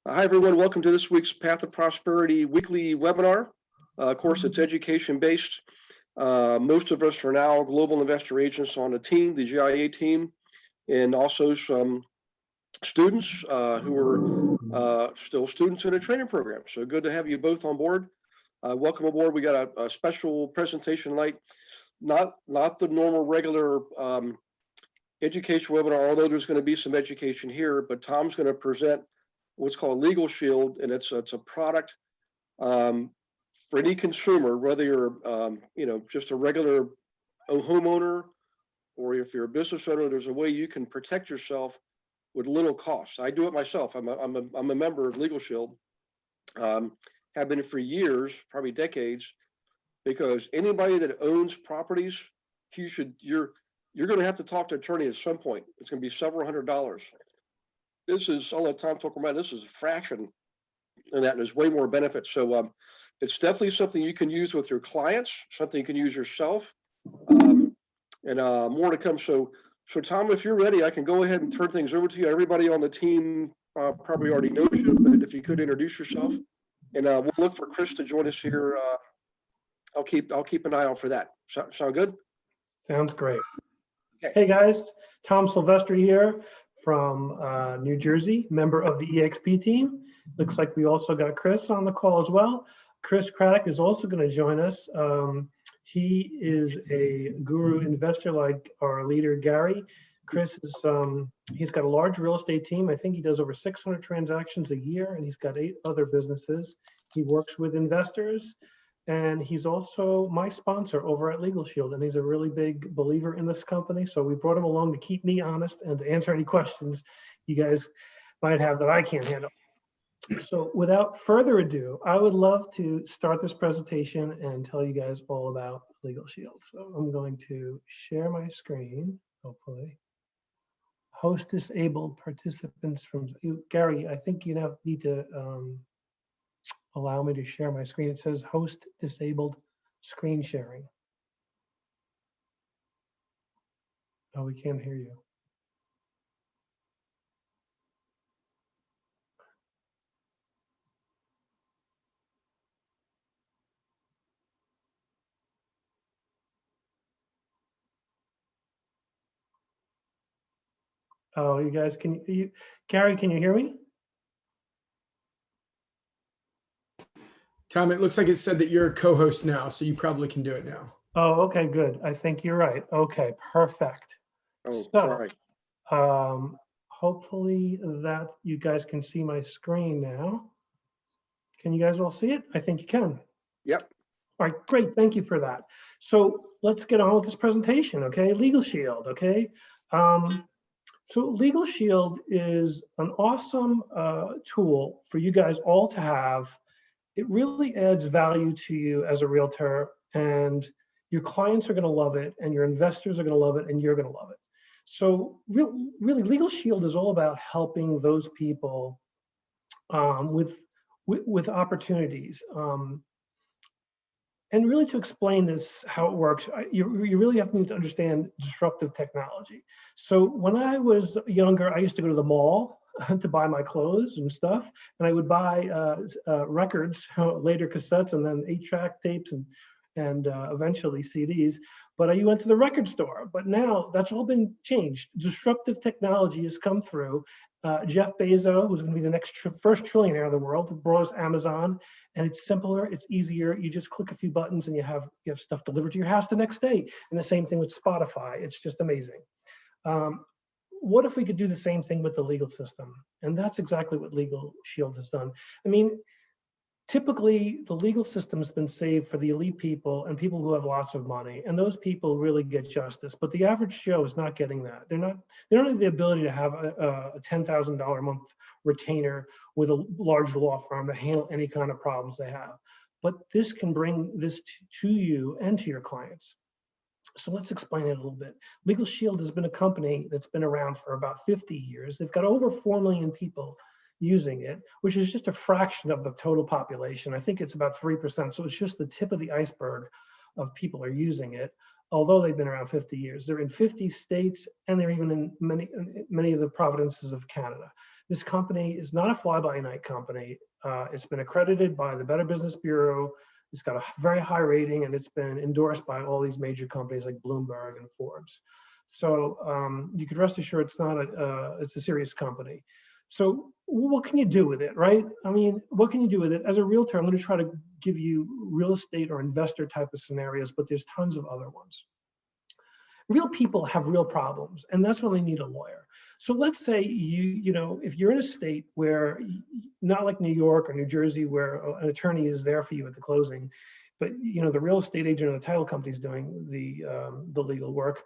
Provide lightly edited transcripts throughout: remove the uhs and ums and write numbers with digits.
Hi, everyone. Welcome to this week's Path of Prosperity weekly webinar. Of course, it's education-based. Most of us are now global investor agents on the team, the GIA team, and also some students who are still students in a training program. So good to have you both on board. Welcome aboard. We got a special presentation tonight, not the normal regular education webinar, although there's going to be some education here, but Tom's going to present what's called Legal Shield, and it's a product for any consumer, whether you're just a regular homeowner or if you're a business owner. There's a way you can protect yourself with little cost. I do it myself. I'm a member of Legal Shield. Have been for years, probably decades, because anybody that owns properties, you're going to have to talk to an attorney at some point. It's going to be several $100s. This is, I'll let Tom talk about, this is a fraction of that, and there's way more benefits. So it's definitely something you can use with your clients, something you can use yourself, and more to come. So Tom, if you're ready, I can go ahead and turn things over to you. Everybody on the team probably already knows you, but if you could introduce yourself, and we'll look for Chris to join us here. I'll keep an eye out for that. Sound good? Sounds great. Okay. Hey guys, Tom Sylvester here from New Jersey, member of the EXP team. Looks like we also got Chris on the call as well. Chris Craddock is also going to join us. He is a guru investor like our leader, Gary. Chris is, he's got a large real estate team. I think he does over 600 transactions a year, and he's got 8 other businesses. He works with investors, and he's also my sponsor over at Legal Shield, and he's a really big believer in this company. So we brought him along to keep me honest and to answer any questions you guys might have that I can't handle. So without further ado, I would love to start this presentation and tell you guys all about Legal Shield. So I'm going to share my screen, hopefully. Host disabled participants from Gary. I think you need to allow me to share my screen. It says host disabled screen sharing. Oh, we can't hear you. Oh, you guys, Gary, can you hear me? Tom, it looks like it said that you're a co-host now, so you probably can do it now. Oh, okay, good. I think you're right. Okay, perfect. Oh, So, sorry. hopefully that you guys can see my screen now. Can you guys all see it? I think you can. Yep. All right, great. Thank you for that. So let's get on with this presentation, okay? Legal Shield, okay? So Legal Shield is an awesome tool for you guys all to have. It really adds value to you as a realtor, and your clients are going to love it, and your investors are going to love it, and you're going to love it. So really, Legal Shield is all about helping those people with opportunities. And really, to explain this, how it works, you really have to understand disruptive technology. So when I was younger, I used to go to the mall to buy my clothes and stuff, and I would buy records, later cassettes, and then 8-track tapes, and eventually CDs. But you went to the record store. But now that's all been changed. Disruptive technology has come through. Jeff Bezos, who's going to be the next first trillionaire in the world, brought us Amazon, and it's simpler, it's easier. You just click a few buttons and you have stuff delivered to your house the next day. And the same thing with Spotify. It's just amazing. What if we could do the same thing with the legal system? And that's exactly what Legal Shield has done. I mean, typically the legal system has been saved for the elite people and people who have lots of money, and those people really get justice. But the average Joe is not getting that. They don't have the ability to have a $10,000 a month retainer with a large law firm to handle any kind of problems they have. But this can bring this to you and to your clients. So let's explain it a little bit. Legal Shield has been a company that's been around for about 50 years. They've got over 4 million people using it, which is just a fraction of the total population. I think it's about 3%. So it's just the tip of the iceberg of people are using it, although they've been around 50 years. They're in 50 states, and they're even in many of the provinces of Canada. This company is not a fly-by-night company. It's been accredited by the Better Business Bureau. It's got a very high rating, and it's been endorsed by all these major companies like Bloomberg and Forbes. So you could rest assured it's a serious company. So what can you do with it, right? I mean, what can you do with it? As a realtor, I'm going to try to give you real estate or investor type of scenarios, but there's tons of other ones. Real people have real problems, and that's when they need a lawyer. So let's say if you're in a state where, not like New York or New Jersey, where an attorney is there for you at the closing, but the real estate agent or the title company is doing the legal work.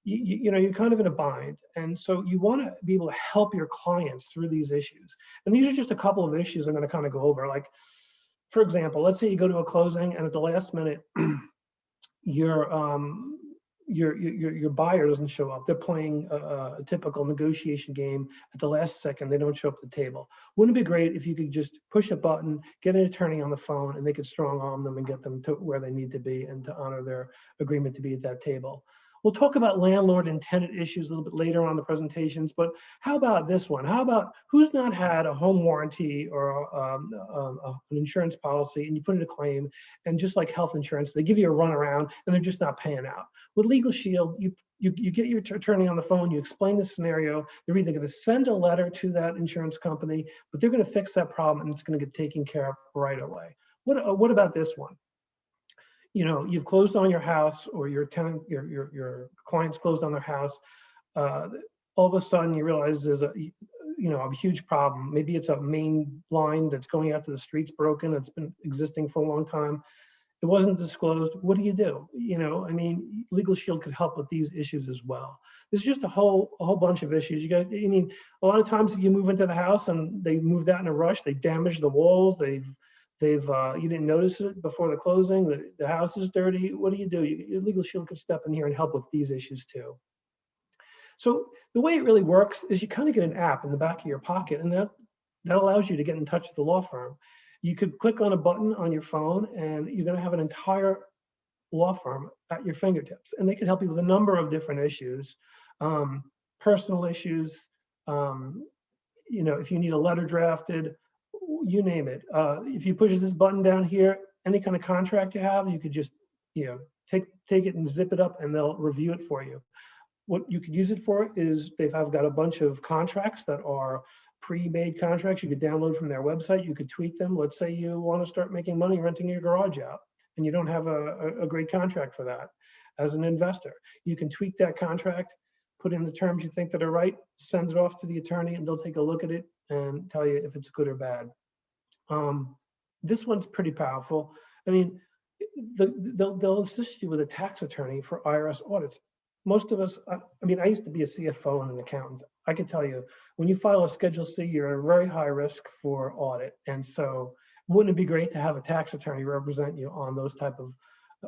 You're kind of in a bind, and so you want to be able to help your clients through these issues. And these are just a couple of issues I'm going to kind of go over. Like, for example, let's say you go to a closing, and at the last minute, your buyer doesn't show up. They're playing a typical negotiation game. At the last second, they don't show up at the table. Wouldn't it be great if you could just push a button, get an attorney on the phone, and they could strong arm them and get them to where they need to be and to honor their agreement to be at that table? We'll talk about landlord and tenant issues a little bit later on in the presentations, but how about this one? How about who's not had a home warranty or an insurance policy, and you put in a claim, and just like health insurance, they give you a runaround and they're just not paying out. With Legal Shield, you get your attorney on the phone, you explain the scenario. They're either going to send a letter to that insurance company, but they're going to fix that problem and it's going to get taken care of right away. What about this one? You've closed on your house, or your tenant, your client's closed on their house. All of a sudden you realize there's a huge problem. Maybe it's a main line that's going out to the streets broken. It's been existing for a long time. It wasn't disclosed. What do? Legal Shield could help with these issues as well. There's just a whole bunch of issues. A lot of times you move into the house and they moved out in a rush. They damaged the walls. You didn't notice it before the closing. The house is dirty. What do? Legal Shield could step in here and help with these issues too. So the way it really works is you kind of get an app in the back of your pocket, and that allows you to get in touch with the law firm. You could click on a button on your phone, and you're going to have an entire law firm at your fingertips, and they can help you with a number of different issues, personal issues. If you need a letter drafted, you name it. If you push this button down here, any kind of contract you have, you could just take it and zip it up, and they'll review it for you. What you could use it for is they've got a bunch of contracts that are pre-made contracts you could download from their website. You could tweak them. Let's say you want to start making money renting your garage out, and you don't have a great contract for that. As an investor, you can tweak that contract, put in the terms you think that are right, send it off to the attorney, and they'll take a look at it and tell you if it's good or bad. This one's pretty powerful. They'll assist you with a tax attorney for IRS audits. Most of us, I used to be a CFO and an accountant. I can tell you, when you file a Schedule C, you're at a very high risk for audit. And so wouldn't it be great to have a tax attorney represent you on those type of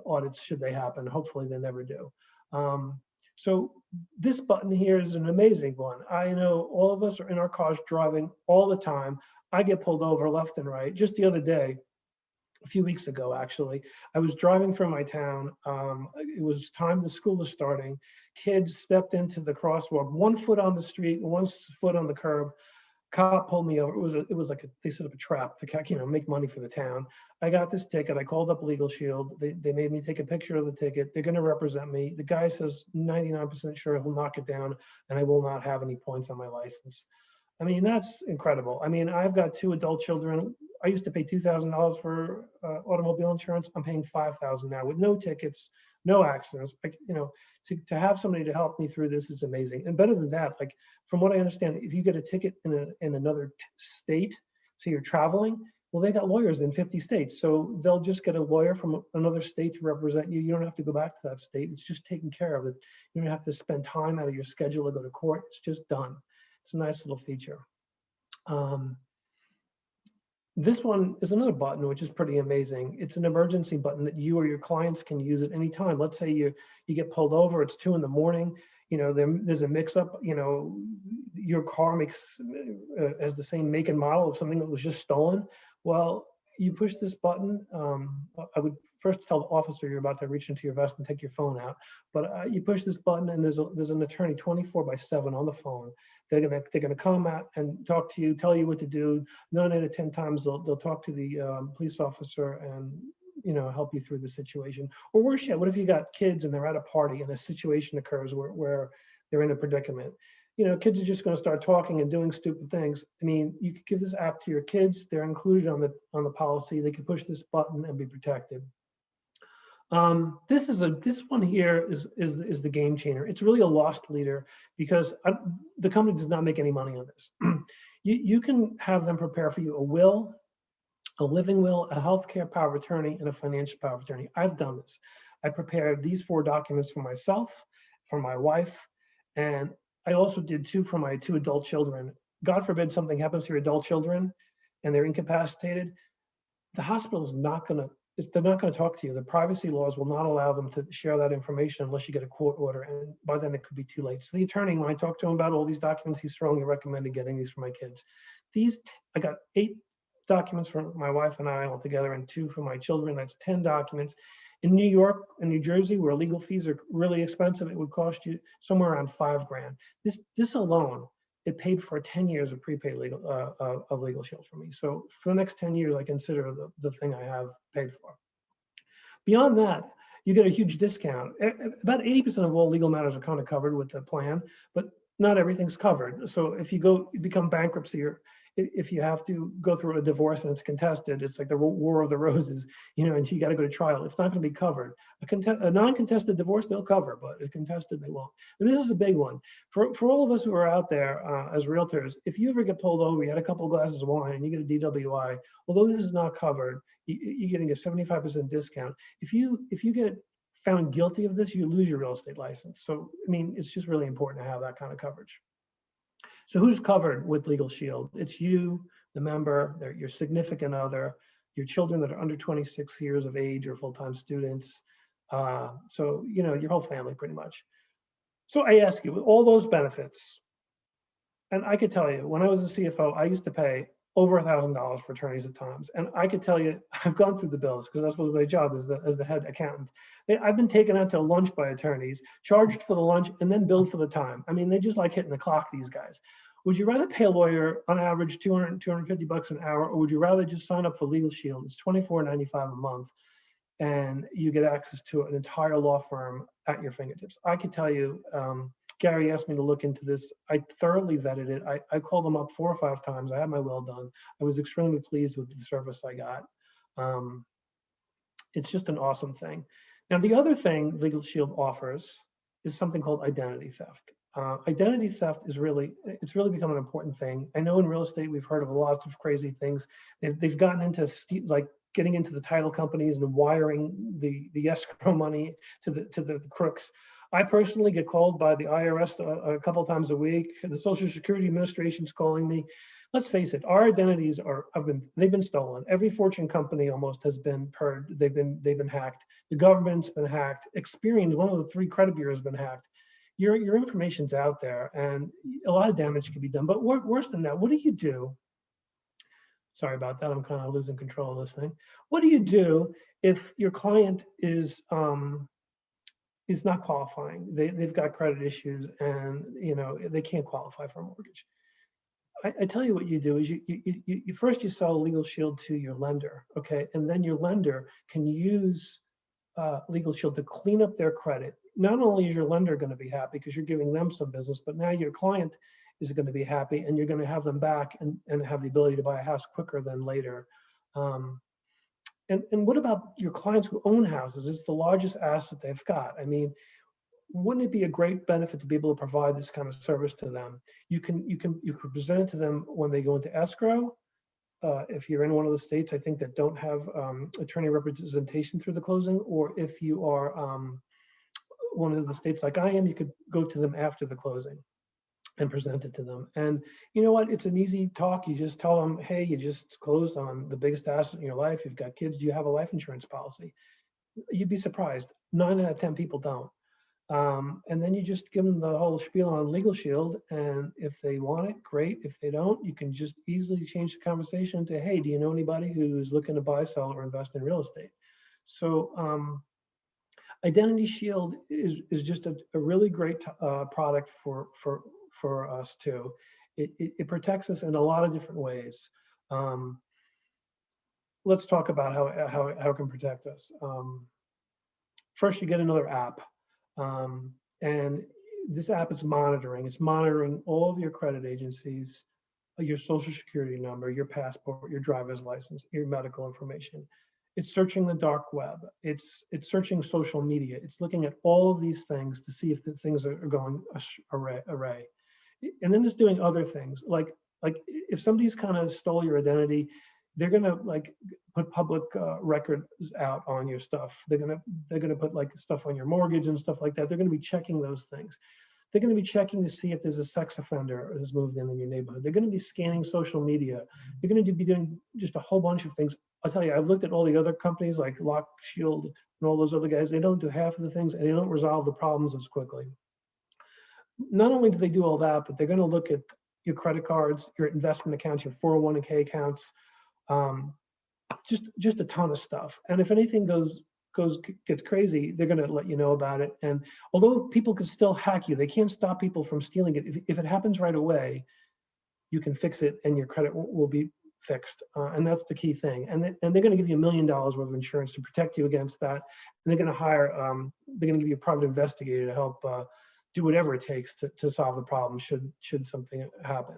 audits should they happen? Hopefully they never do. So this button here is an amazing one. I know all of us are in our cars driving all the time. I get pulled over left and right. Just the other day, a few weeks ago, actually, I was driving through my town. It was time the school was starting. Kids stepped into the crosswalk, 1 foot on the street, 1 foot on the curb. Cop pulled me over. It was like they set up a trap to make money for the town. I got this ticket. I called up Legal Shield. They made me take a picture of the ticket. They're going to represent me. The guy says 99% sure he'll knock it down, and I will not have any points on my license. That's incredible. I've got 2 adult children. I used to pay $2,000 for automobile insurance. I'm paying $5,000 now with no tickets, no accidents. To have somebody to help me through this is amazing. And better than that, from what I understand, if you get a ticket in another state, so you're traveling, well, they got lawyers in 50 states. So they'll just get a lawyer from another state to represent you. You don't have to go back to that state. It's just taken care of. You don't have to spend time out of your schedule to go to court. It's just done. It's a nice little feature. This one is another button, which is pretty amazing. It's an emergency button that you or your clients can use at any time. Let's say you get pulled over, it's 2 in the morning, there's a mix-up, your car has the same make and model of something that was just stolen. Well, you push this button. I would first tell the officer you're about to reach into your vest and take your phone out. But you push this button, and there's an attorney 24/7 on the phone. They're gonna come out and talk to you, tell you what to do. 9 out of 10 times they'll talk to the police officer and help you through the situation. Or worse yet, what if you got kids and they're at a party and a situation occurs where they're in a predicament? Kids are just going to start talking and doing stupid things. I mean, you could give this app to your kids. They're included on the policy. They can push this button and be protected. This one here is the game changer. It's really a lost leader because the company does not make any money on this. You can have them prepare for you a will, a living will, a healthcare power of attorney, and a financial power of attorney. I've done this. I prepared these 4 documents for myself, for my wife, and I also did 2 for my 2 adult children. God forbid something happens to your adult children and they're incapacitated. The hospital is they're not going to talk to you. The privacy laws will not allow them to share that information unless you get a court order. And by then it could be too late. So the attorney, when I talked to him about all these documents, he strongly recommended getting these for my kids. I got 8 documents for my wife and I altogether and 2 for my children. That's 10 documents. In New York and New Jersey, where legal fees are really expensive, it would cost you somewhere around $5,000. This alone, it paid for 10 years of prepaid legal shield for me. So for the next 10 years, I consider the thing I have paid for. Beyond that, you get a huge discount. About 80% of all legal matters are kind of covered with the plan, but not everything's covered. So if you become bankruptcy, or if you have to go through a divorce and it's contested, it's like the War of the Roses, and you got to go to trial. It's not going to be covered. A non-contested divorce, they'll cover, but a contested, they won't. And this is a big one. For all of us who are out there as realtors, if you ever get pulled over, you had a couple of glasses of wine and you get a DWI, although this is not covered, you're getting a 75% discount. If you get found guilty of this, you lose your real estate license. So, I mean, it's just really important to have that kind of coverage. So who's covered with Legal Shield? It's you, the member, your significant other, your children that are under 26 years of age or full-time students. So, your whole family pretty much. So I ask you, with all those benefits, and I could tell you, when I was a CFO, I used to pay over $1,000 for attorneys at times. And I could tell you, I've gone through the bills because that was my job as the head accountant. I've been taken out to lunch by attorneys, charged for the lunch, and then billed for the time. I mean, they just like hitting the clock, these guys. Would you rather pay a lawyer on average $200, $250 an hour, or would you rather just sign up for Legal Shield? It's $24.95 a month, and you get access to an entire law firm at your fingertips. I could tell you, Gary asked me to look into this. I thoroughly vetted it. I called them up 4 or 5 times. I had my will done. I was extremely pleased with the service I got. It's just an awesome thing. Now, the other thing Legal Shield offers is something called identity theft. Identity theft it's really become an important thing. I know in real estate, we've heard of lots of crazy things. They've gotten into like getting into the title companies and wiring the escrow money to the crooks. I personally get called by the IRS a couple of times a week. The Social Security Administration's calling me. Let's face it, our identities they've been stolen. Every Fortune company almost has been purged. They've been hacked. The government's been hacked. Experian, one of the 3 credit bureaus, has been hacked. Your information's out there, and a lot of damage can be done. But worse than that, what do you do? Sorry about that. I'm kind of losing control of this thing. What do you do if your client is not qualifying? They've got credit issues, and they can't qualify for a mortgage. I tell you what you do is you first you sell a Legal Shield to your lender, okay, and then your lender can use Legal Shield to clean up their credit. Not only is your lender going to be happy because you're giving them some business, but now your client is going to be happy, and you're going to have them back and have the ability to buy a house quicker than later. And what about your clients who own houses? It's the largest asset they've got. I mean, wouldn't it be a great benefit to be able to provide this kind of service to them? You can present it to them when they go into escrow. If you're in one of the states, I think, that don't have attorney representation through the closing, or if you are one of the states like I am, you could go to them after the closing and present it to them. And you know what? It's an easy talk. You just tell them, hey, you just closed on the biggest asset in your life. You've got kids. Do you have a life insurance policy? You'd be surprised. 9 out of 10 people don't. And then you just give them the whole spiel on Legal Shield. And if they want it, great. If they don't, you can just easily change the conversation to, hey, do you know anybody who's looking to buy, sell, or invest in real estate? So Identity Shield is just a really great product for us too. It protects us in a lot of different ways. Let's talk about how it can protect us. First, you get another app. And this app is monitoring. It's monitoring all of your credit agencies, your social security number, your passport, your driver's license, your medical information. It's searching the dark web. It's searching social media. It's looking at all of these things to see if the things are going array. And then it's doing other things like if somebody's kind of stole your identity, they're gonna like put public records out on your stuff. They're gonna put like stuff on your mortgage and stuff like that. They're gonna be checking those things. They're gonna be checking to see if there's a sex offender who's moved in your neighborhood. They're gonna be scanning social media. They're gonna be doing just a whole bunch of things. I'll tell you, I've looked at all the other companies like Lock, Shield, and all those other guys. They don't do half of the things, and they don't resolve the problems as quickly. Not only do they do all that, but they're gonna look at your credit cards, your investment accounts, your 401k accounts, just a ton of stuff. And if anything gets crazy, they're going to let you know about it. And although people can still hack you, they can't stop people from stealing it. If it happens right away, you can fix it and your credit will be fixed. And that's the key thing. And they're going to give you $1 million worth of insurance to protect you against that. And they're going to hire, they're going to give you a private investigator to help do whatever it takes to solve the problem should something happen.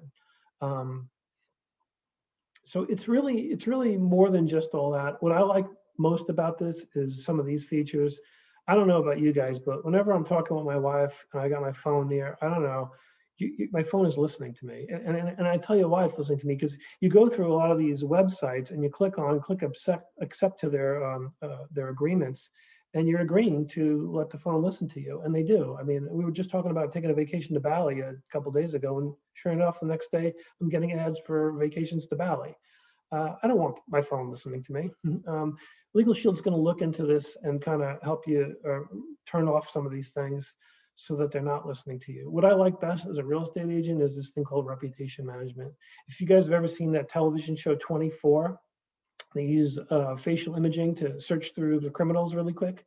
So it's really more than just all that. What I like most about this is some of these features. I don't know about you guys, but whenever I'm talking with my wife and I got my phone near, I don't know, my phone is listening to me. And I tell you why it's listening to me, because you go through a lot of these websites and you click accept to their agreements, and you're agreeing to let the phone listen to you, and they do. I mean, we were just talking about taking a vacation to Bali a couple of days ago, and sure enough, the next day I'm getting ads for vacations to Bali. I don't want my phone listening to me. Legal Shield's going to look into this and kind of help you turn off some of these things so that they're not listening to you. What I like best as a real estate agent is this thing called reputation management. If you guys have ever seen that television show 24, they use facial imaging to search through the criminals really quick.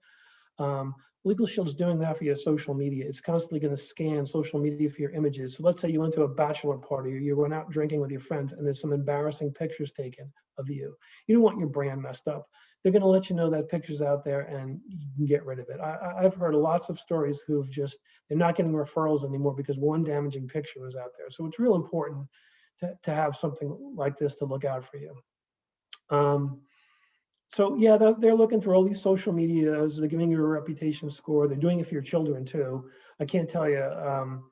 Legal Shield's doing that for your social media. It's constantly going to scan social media for your images. So let's say you went to a bachelor party or you went out drinking with your friends and there's some embarrassing pictures taken of you. You don't want your brand messed up. They're going to let you know that picture's out there and you can get rid of it. I've heard lots of stories who've they're not getting referrals anymore because one damaging picture was out there. So it's real important to have something like this to look out for you. So yeah, they're looking through all these social medias. They're giving you a reputation score. They're doing it for your children too. I can't tell you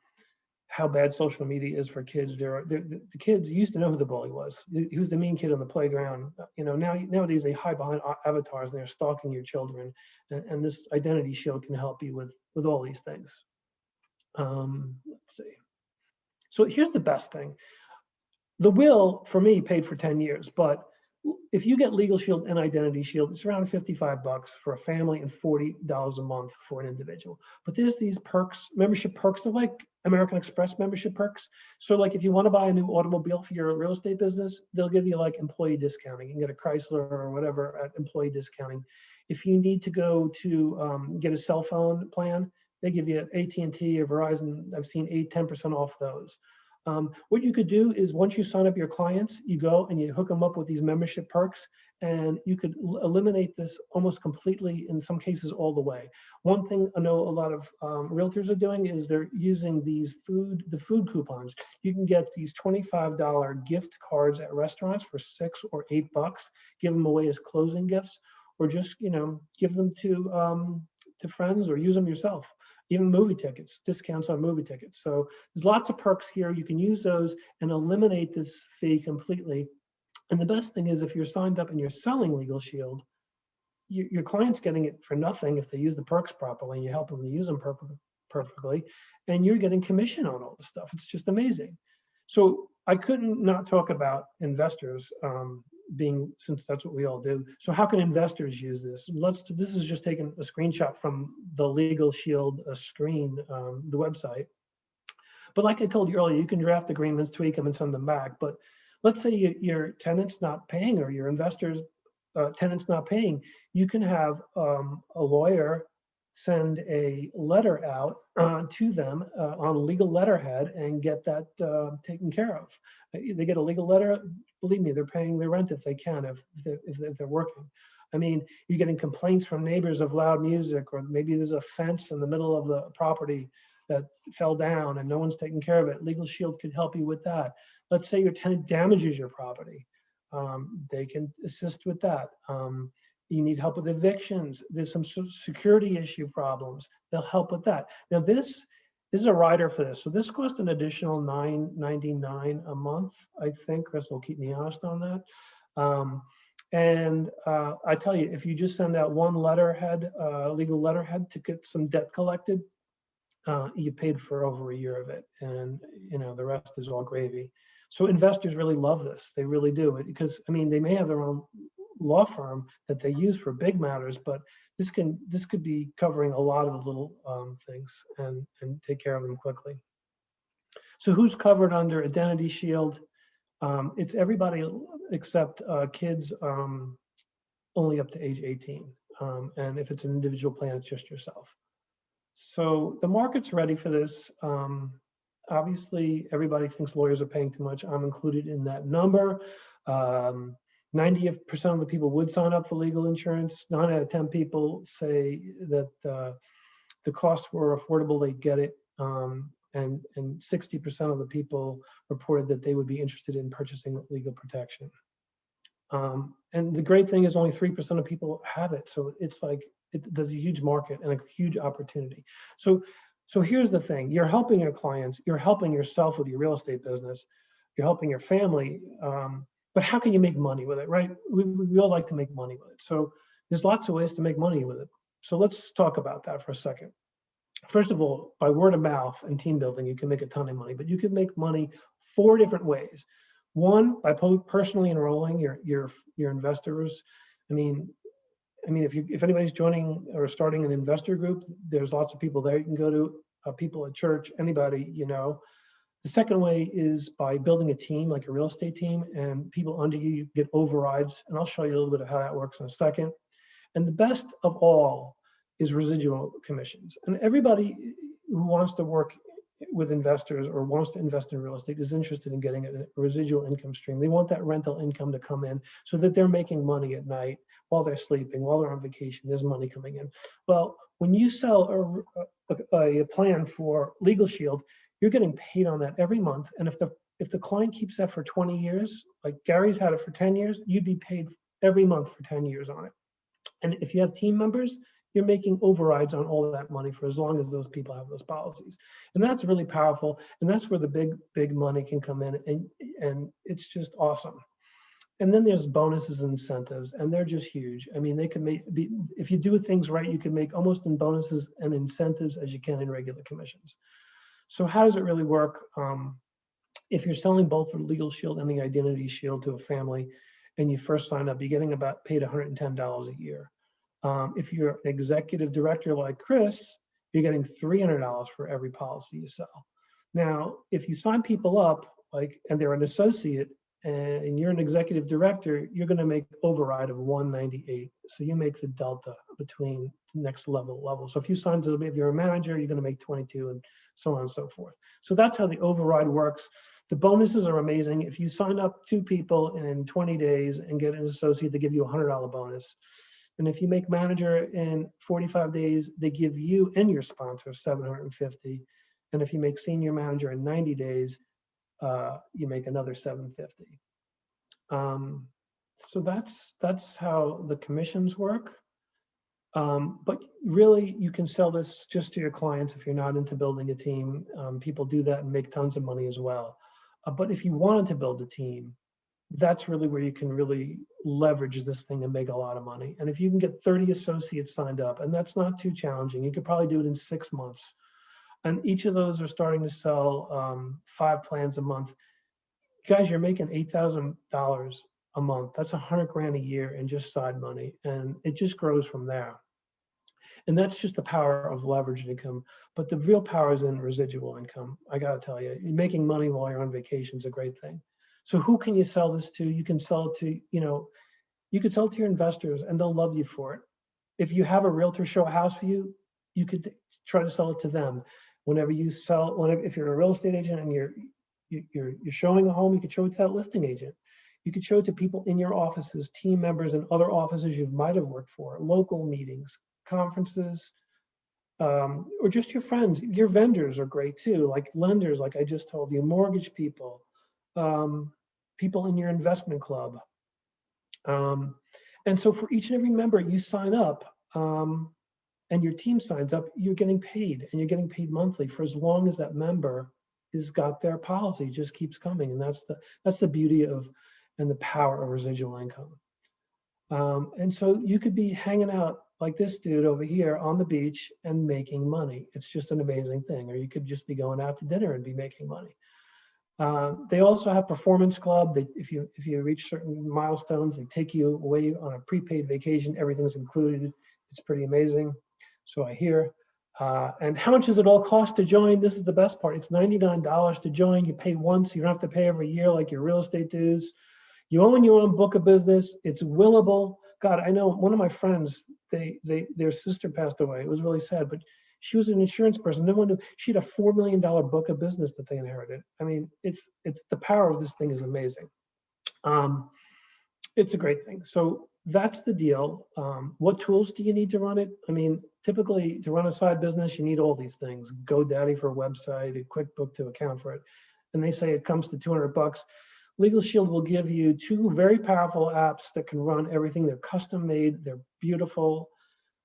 how bad social media is for kids. The kids used to know who the bully was. He was the mean kid on the playground. You know, nowadays they hide behind avatars and they're stalking your children. And this Identity Shield can help you with all these things. Let's see. So here's the best thing. The will, for me, paid for 10 years, but if you get Legal Shield and Identity Shield, it's around $55 for a family and $40 a month for an individual. But there's these perks, membership perks. They're like American Express membership perks. So like if you want to buy a new automobile for your real estate business, they'll give you like employee discounting. You can get a Chrysler or whatever at employee discounting. If you need to go to get a cell phone plan, they give you AT&T or Verizon. I've seen 10% off those. What you could do is once you sign up your clients, you go and you hook them up with these membership perks, and you could eliminate this almost completely, in some cases all the way. One thing I know a lot of realtors are doing is they're using the food coupons. You can get these $25 gift cards at restaurants for $6 or $8, give them away as closing gifts, or just, give them to friends or use them yourself. Even movie tickets, discounts on movie tickets. So there's lots of perks here. You can use those and eliminate this fee completely. And the best thing is if you're signed up and you're selling Legal Shield, your client's getting it for nothing if they use the perks properly and you help them to use them perfectly, and you're getting commission on all the stuff. It's just amazing. So I couldn't not talk about investors since that's what we all do. So how can investors use this? This is just taking a screenshot from the Legal Shield screen, the website. But like I told you earlier, you can draft agreements, tweak them, and send them back. But let's say your tenant's not paying, or your investors' tenant's not paying. You can have a lawyer send a letter out to them on legal letterhead and get that taken care of. They get a legal letter. Believe me, they're paying their rent if they can, if they're working. I mean, you're getting complaints from neighbors of loud music, or maybe there's a fence in the middle of the property that fell down and no one's taking care of it. Legal Shield could help you with that. Let's say your tenant damages your property. They can assist with that. You need help with evictions. There's some security issue problems. They'll help with that. Now this is a rider for this. So this costs an additional $9.99 a month. I think Chris will keep me honest on that. I tell you, if you just send out one letterhead, legal letterhead to get some debt collected, you paid for over a year of it, and the rest is all gravy. So investors really love this. They really do, because I mean, they may have their own law firm that they use for big matters, but this could be covering a lot of the little things and take care of them quickly. So who's covered under Identity Shield? It's everybody except kids only up to age 18. And if it's an individual plan, it's just yourself. So the market's ready for this. Obviously, everybody thinks lawyers are paying too much. I'm included in that number. 90% of the people would sign up for legal insurance. 9 out of 10 people say that the costs were affordable, they get it. And 60% of the people reported that they would be interested in purchasing legal protection. And the great thing is only 3% of people have it. So it's like, there's a huge market and a huge opportunity. So here's the thing, you're helping your clients, you're helping yourself with your real estate business, you're helping your family, but how can you make money with it, right? We all like to make money with it. So there's lots of ways to make money with it. So let's talk about that for a second. First of all, by word of mouth and team building, you can make a ton of money, but you can make money 4 different ways. One, by personally enrolling your investors. I mean, if anybody's joining or starting an investor group, there's lots of people there. You can go to people at church, anybody, The second way is by building a team, like a real estate team, and people under you get overrides. And I'll show you a little bit of how that works in a second. And the best of all is residual commissions. And everybody who wants to work with investors or wants to invest in real estate is interested in getting a residual income stream. They want that rental income to come in so that they're making money at night while they're sleeping, while they're on vacation, there's money coming in. Well, when you sell a plan for Legal Shield, you're getting paid on that every month. And if the client keeps that for 20 years, like Gary's had it for 10 years, you'd be paid every month for 10 years on it. And if you have team members, you're making overrides on all of that money for as long as those people have those policies. And that's really powerful. And that's where the big money can come in. And it's just awesome. And then there's bonuses and incentives, and they're just huge. I mean, they can if you do things right, you can make almost in bonuses and incentives as you can in regular commissions. So how does it really work? If you're selling both the Legal Shield and the Identity Shield to a family, and you first sign up, you're getting paid $110 a year. If you're an executive director like Chris, you're getting $300 for every policy you sell. Now, if you sign people up, and they're an associate, and you're an executive director, you're going to make override of $198. So you make the delta between the next level. So if you're a manager, you're going to make $22, and so on and so forth. So that's how the override works. The bonuses are amazing. If you sign up 2 people in 20 days and get an associate, they give you a $100 bonus. And if you make manager in 45 days, they give you and your sponsor $750. And if you make senior manager in 90 days, you make another $750. So that's how the commissions work. But really, you can sell this just to your clients if you're not into building a team. People do that and make tons of money as well. But if you wanted to build a team, that's really where you can really leverage this thing and make a lot of money. And if you can get 30 associates signed up, and that's not too challenging, you could probably do it in 6 months. And each of those are starting to sell 5 plans a month. Guys, you're making $8,000 a month. That's 100 grand a year in just side money. And it just grows from there. And that's just the power of leveraged income. But the real power is in residual income. I got to tell you, making money while you're on vacation is a great thing. So who can you sell this to? You can sell it to, you could sell it to your investors and they'll love you for it. If you have a realtor show a house for you, you could try to sell it to them. Whenever you sell, if you're a real estate agent and you're showing a home, you could show it to that listing agent. You could show it to people in your offices, team members in other offices you might have worked for, local meetings, conferences, or just your friends. Your vendors are great too, like lenders, like I just told you, mortgage people, people in your investment club. And so for each and every member you sign up, and your team signs up, you're getting paid, and you're getting paid monthly for as long as that member has got their policy, just keeps coming. And that's the beauty of and the power of residual income. And so you could be hanging out like this dude over here on the beach and making money. It's just an amazing thing. Or you could just be going out to dinner and be making money. They also have Performance Club. If you reach certain milestones, they take you away on a prepaid vacation. Everything's included. It's pretty amazing. So I hear. And how much does it all cost to join? This is the best part. It's $99 to join. You pay once. You don't have to pay every year like your real estate dues. You own your own book of business. It's willable. God, I know one of my friends, their sister passed away. It was really sad, but she was an insurance person. No one knew. She had a $4 million book of business that they inherited. I mean, it's the power of this thing is amazing. It's a great thing. So that's the deal. What tools do you need to run it? I mean, typically to run a side business, you need all these things. GoDaddy for a website, a QuickBook to account for it. And they say it comes to $200. Legal Shield will give you 2 very powerful apps that can run everything. They're custom made, they're beautiful,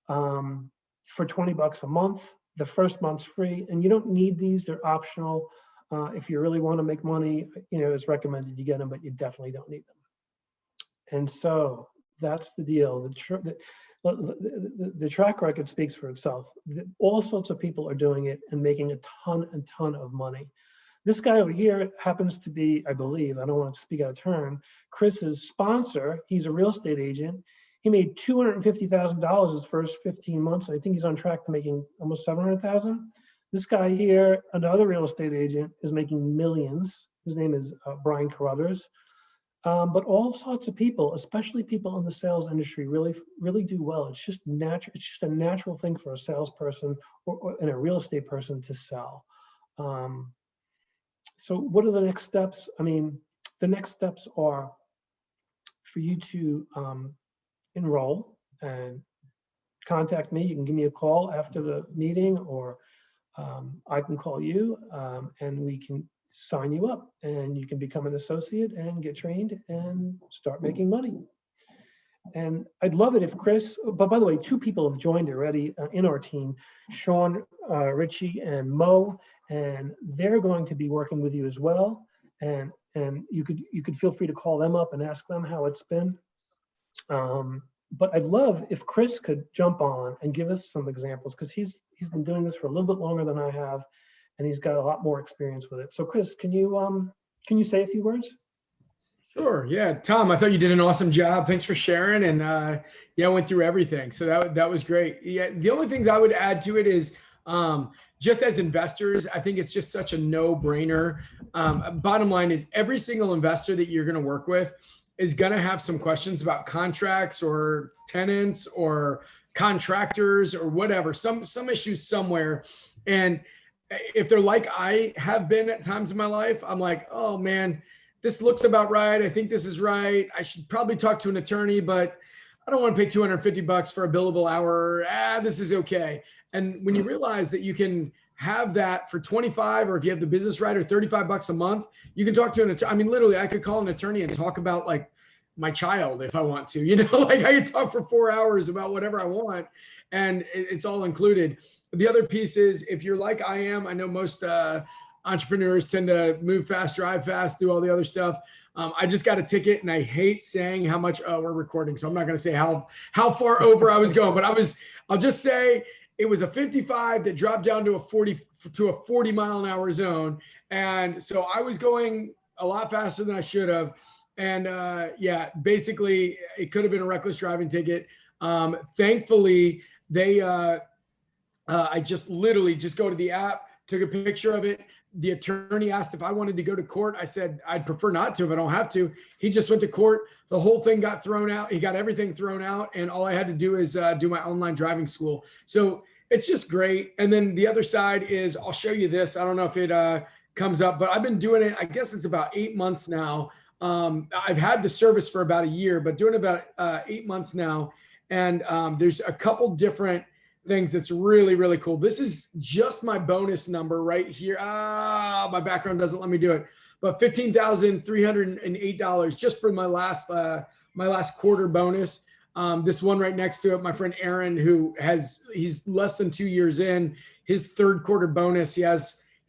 for $20 a month. The first month's free, and you don't need these, they're optional. If you really want to make money, it's recommended you get them, but you definitely don't need them. And so that's the deal. The track record speaks for itself. All sorts of people are doing it and making a ton of money. This guy over here happens to be, I believe, I don't want to speak out of turn, Chris's sponsor. He's a real estate agent. He made $250,000 his first 15 months. And I think he's on track to making almost $700,000. This guy here, another real estate agent, is making millions. His name is Brian Carruthers. But all sorts of people, especially people in the sales industry, really do well. It's just natural. It's just a natural thing for a salesperson and a real estate person to sell. So what are the next steps? I mean, the next steps are for you to enroll and contact me. You can give me a call after the meeting, or I can call you and we can sign you up, and you can become an associate and get trained and start making money. And I'd love it if Chris, but by the way, 2 people have joined already in our team, Sean Ritchie and Mo, and they're going to be working with you as well. And you could feel free to call them up and ask them how it's been. But I'd love if Chris could jump on and give us some examples, because he's been doing this for a little bit longer than I have, and he's got a lot more experience with it. So Chris, can you say a few words? Sure. Yeah. Tom, I thought you did an awesome job. Thanks for sharing. And I went through everything. So that was great. Yeah. The only things I would add to it is just as investors, I think it's just such a no-brainer. Bottom line is every single investor that you're going to work with is going to have some questions about contracts or tenants or contractors or whatever, some issues somewhere. And if they're like I have been at times in my life, I'm like, oh man, this looks about right. I think this is right. I should probably talk to an attorney, but I don't want to pay $250 for a billable hour. This is okay. And when you realize that you can have that for 25, or if you have the business right, or $35 a month, you can talk to an attorney. I mean, literally, I could call an attorney and talk about like my child if I want to, like I could talk for 4 hours about whatever I want, and it's all included. The other piece is, if you're like I am, I know most entrepreneurs tend to move fast, drive fast, do all the other stuff. I just got a ticket, and I hate saying how much we're recording, so I'm not going to say how far over I was going, but I'll just say it was a 55 that dropped down to a 40 mile an hour zone. And so I was going a lot faster than I should have. And yeah, basically it could have been a reckless driving ticket. Thankfully, they I just literally just go to the app, took a picture of it. The attorney asked if I wanted to go to court. I said, I'd prefer not to if I don't have to. He just went to court. The whole thing got thrown out. He got everything thrown out. And all I had to do is do my online driving school. So it's just great. And then the other side is, I'll show you this. I don't know if it comes up, but I've been doing it. I guess it's about 8 months now. I've had the service for about a year, but doing about 8 months now. And there's a couple different things that's really, really cool. This is just my bonus number right here. My background doesn't let me do it, but $15,308 just for my last quarter bonus. This one right next to it, my friend Aaron, he's less than 2 years in, his third quarter bonus. He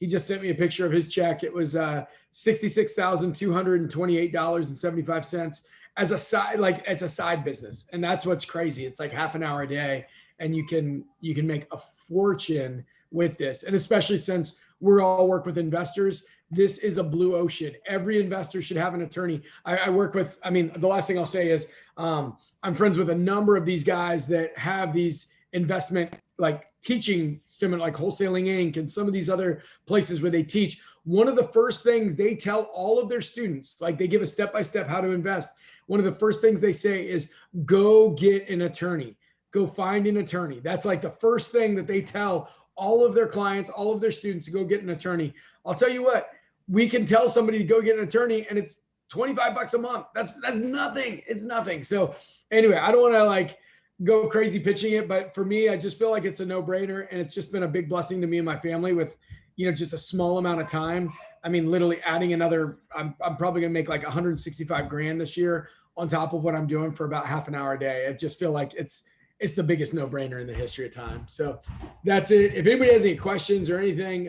just sent me a picture of his check. It was $66,228.75 as a side, like it's a side business. And that's what's crazy. It's like half an hour a day. And you can make a fortune with this. And especially since we're all work with investors, this is a blue ocean. Every investor should have an attorney. I work with, the last thing I'll say is I'm friends with a number of these guys that have these investment, like teaching similar, like Wholesaling Inc. and some of these other places where they teach. One of the first things they tell all of their students, like they give a step-by-step how to invest. One of the first things they say is go get an attorney. Go find an attorney. That's like the first thing that they tell all of their clients, all of their students to go get an attorney. I'll tell you what, we can tell somebody to go get an attorney and it's $25 a month. That's nothing. It's nothing. So anyway, I don't want to like go crazy pitching it, but for me, I just feel like it's a no-brainer, and it's just been a big blessing to me and my family with, just a small amount of time. Literally adding another, I'm probably going to make like 165 grand this year on top of what I'm doing for about half an hour a day. I just feel like it's the biggest no-brainer in the history of time. So that's it. If anybody has any questions or anything,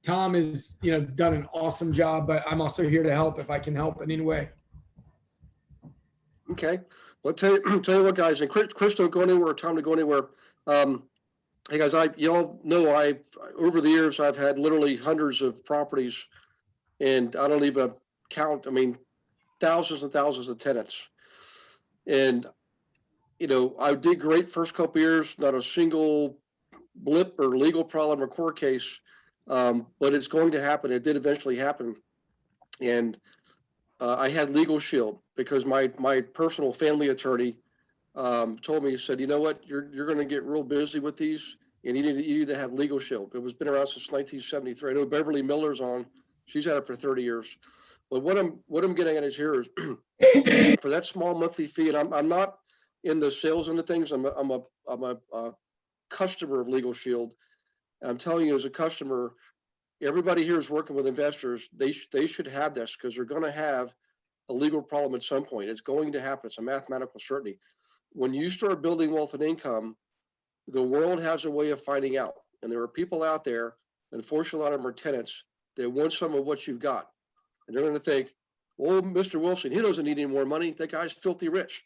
Tom has, done an awesome job, but I'm also here to help if I can help in any way. Okay. Well, tell you what, guys, and Chris don't go anywhere, Tom don't go anywhere. Hey guys, y'all know over the years, I've had literally hundreds of properties, and I don't even count, thousands and thousands of tenants. And I did great first couple years, not a single blip or legal problem or court case, but it's going to happen. It did eventually happen. And I had Legal Shield because my personal family attorney told me, he said, you know what, you're going to get real busy with these, and you need to have Legal Shield. It was been around since 1973. I know Beverly Miller's on. She's had it for 30 years. But what I'm getting at is here is for that small monthly fee, and I'm not in the sales end of things. I'm a customer of Legal Shield. And I'm telling you, as a customer, everybody here is working with investors. They should have this because they're going to have a legal problem at some point. It's going to happen. It's a mathematical certainty. When you start building wealth and income, the world has a way of finding out. And there are people out there, unfortunately, a lot of them are tenants, that want some of what you've got. And they're going to think, well, Mr. Wilson, he doesn't need any more money. That guy's filthy rich.